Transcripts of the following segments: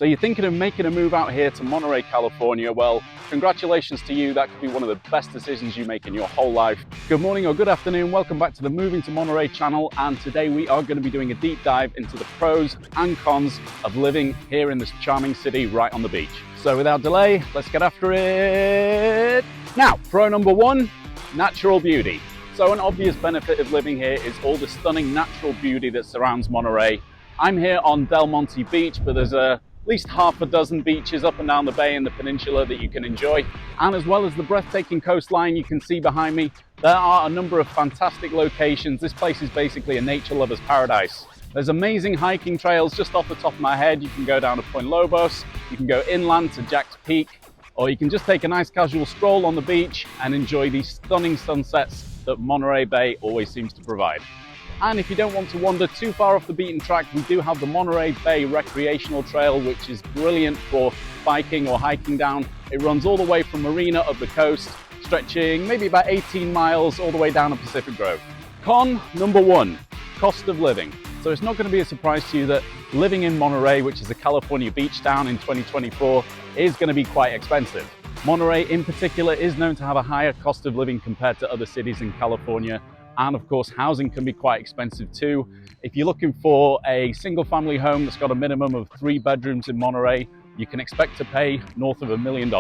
So you're thinking of making a move out here to Monterey, California? Well, congratulations to you. That could be one of the best decisions you make in your whole life. Good morning or good afternoon. Welcome back to the Moving to Monterey channel. And today we are going to be doing a deep dive into the pros and cons of living here in this charming city right on the beach. So without delay, let's get after it. Now, pro number one, natural beauty. So an obvious benefit of living here is all the stunning natural beauty that surrounds Monterey. I'm here on Del Monte Beach, but there's at least half a dozen beaches up and down the bay and the peninsula that you can enjoy. And as well as the breathtaking coastline you can see behind me, there are a number of fantastic locations. This place is basically a nature lover's paradise. There's amazing hiking trails just off the top of my head. You can go down to Point Lobos, you can go inland to Jack's Peak, or you can just take a nice casual stroll on the beach and enjoy these stunning sunsets that Monterey Bay always seems to provide. And if you don't want to wander too far off the beaten track, we do have the Monterey Bay Recreational Trail, which is brilliant for biking or hiking down. It runs all the way from Marina up the coast, stretching maybe about 18 miles all the way down to Pacific Grove. Con number one, cost of living. So it's not going to be a surprise to you that living in Monterey, which is a California beach town in 2024, is going to be quite expensive. Monterey in particular is known to have a higher cost of living compared to other cities in California. And of course, housing can be quite expensive too. If you're looking for a single family home that's got a minimum of 3 bedrooms in Monterey, you can expect to pay north of $1 million.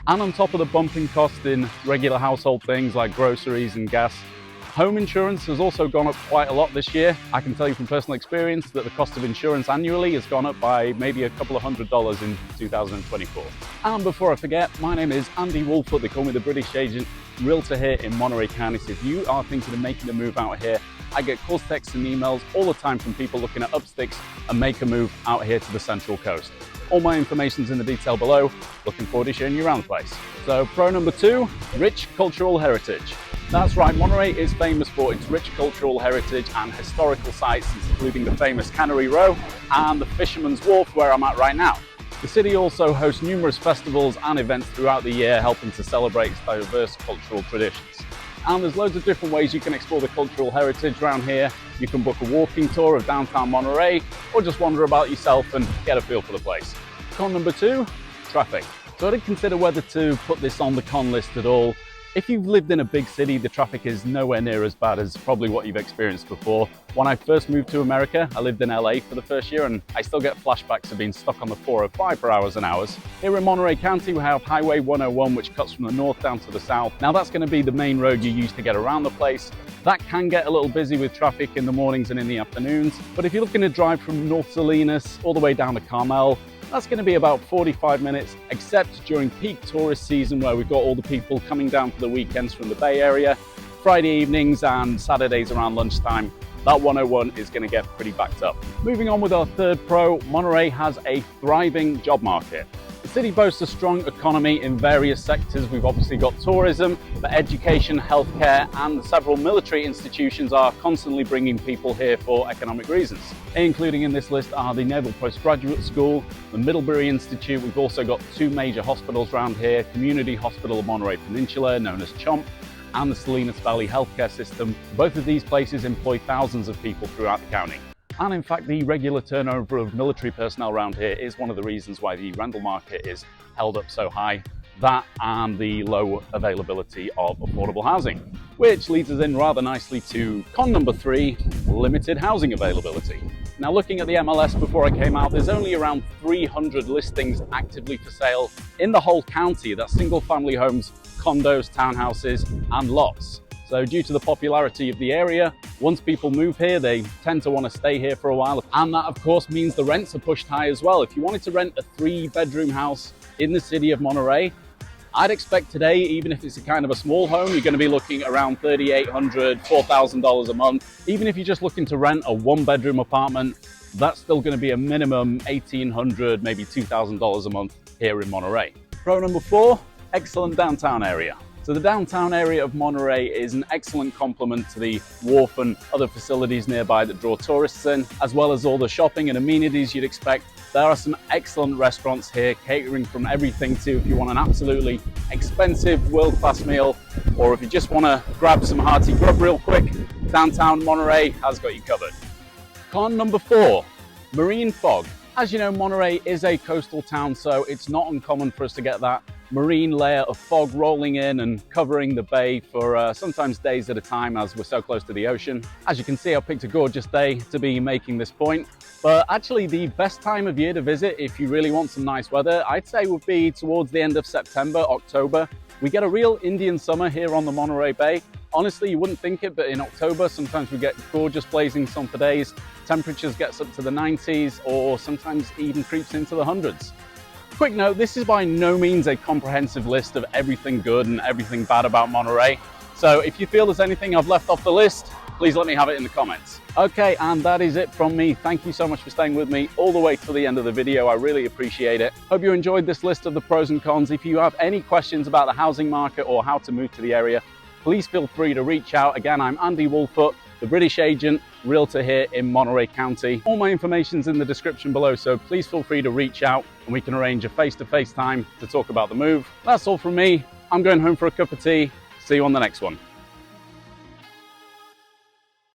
And on top of the bumping cost in regular household things like groceries and gas, home insurance has also gone up quite a lot this year. I can tell you from personal experience that the cost of insurance annually has gone up by maybe a couple of $100s in 2024. And before I forget, my name is Andy Woolfoot. They call me the British agent, Realtor here in Monterey County. So if you are thinking of making a move out here, I get calls, texts and emails all the time from people looking at upsticks and make a move out here to the Central Coast. All my information's in the detail below. Looking forward to showing you around the place. So pro number two, rich cultural heritage. That's right, Monterey is famous for its rich cultural heritage and historical sites, including the famous Cannery Row and the Fisherman's Wharf, where I'm at right now. The city also hosts numerous festivals and events throughout the year, helping to celebrate its diverse cultural traditions. And there's loads of different ways you can explore the cultural heritage around here. You can book a walking tour of downtown Monterey, or just wander about yourself and get a feel for the place. Con number two, traffic. So I did consider whether to put this on the con list at all. If you've lived in a big city, the traffic is nowhere near as bad as probably what you've experienced before. When I first moved to America, I lived in LA for the first year, and I still get flashbacks of being stuck on the 405 for hours and hours. Here in Monterey County, we have Highway 101, which cuts from the north down to the south. Now that's going to be the main road you use to get around the place. That can get a little busy with traffic in the mornings and in the afternoons. But if you're looking to drive from North Salinas all the way down to Carmel, that's going to be about 45 minutes, except during peak tourist season where we've got all the people coming down for the weekends from the Bay Area. Friday evenings and Saturdays around lunchtime, that 101 is going to get pretty backed up. Moving on with our third pro, Monterey has a thriving job market. The city boasts a strong economy in various sectors. We've obviously got tourism, but education, healthcare, and several military institutions are constantly bringing people here for economic reasons. Including in this list are the Naval Postgraduate School, the Middlebury Institute. We've also got 2 major hospitals around here, Community Hospital of Monterey Peninsula, known as CHOMP, and the Salinas Valley Healthcare System. Both of these places employ thousands of people throughout the county. And in fact, the regular turnover of military personnel around here is one of the reasons why the rental market is held up so high. That and the low availability of affordable housing. Which leads us in rather nicely to con number 3, limited housing availability. Now looking at the MLS before I came out, there's only around 300 listings actively for sale in the whole county. That's single family homes, condos, townhouses, and lots. So due to the popularity of the area, once people move here, they tend to want to stay here for a while. And that of course means the rents are pushed high as well. If you wanted to rent a 3-bedroom house in the city of Monterey, I'd expect today, even if it's a kind of a small home, you're going to be looking around $3,800, $4,000 a month. Even if you're just looking to rent a 1-bedroom apartment, that's still going to be a minimum $1,800, maybe $2,000 a month here in Monterey. Pro number 4, excellent downtown area. So the downtown area of Monterey is an excellent complement to the wharf and other facilities nearby that draw tourists in, as well as all the shopping and amenities you'd expect. There are some excellent restaurants here, catering from everything to if you want an absolutely expensive world-class meal, or if you just want to grab some hearty grub real quick, downtown Monterey has got you covered. Con number 4, marine fog. As you know, Monterey is a coastal town, so it's not uncommon for us to get that marine layer of fog rolling in and covering the bay for sometimes days at a time, as we're so close to the ocean. As you can see, I picked a gorgeous day to be making this point, but actually the best time of year to visit if you really want some nice weather, I'd say would be towards the end of September, October. We get a real Indian summer here on the Monterey Bay. Honestly, you wouldn't think it, but in October, sometimes we get gorgeous blazing sun for days. Temperatures gets up to the 90s or sometimes even creeps into the hundreds. Quick note, this is by no means a comprehensive list of everything good and everything bad about Monterey. So if you feel there's anything I've left off the list, please let me have it in the comments. Okay, and that is it from me. Thank you so much for staying with me all the way to the end of the video. I really appreciate it. Hope you enjoyed this list of the pros and cons. If you have any questions about the housing market or how to move to the area, please feel free to reach out. Again, I'm Andy Woolfoot, the British agent, realtor here in Monterey County. All my information's in the description below, so please feel free to reach out and we can arrange a face-to-face time to talk about the move. That's all from me. I'm going home for a cup of tea. See you on the next one.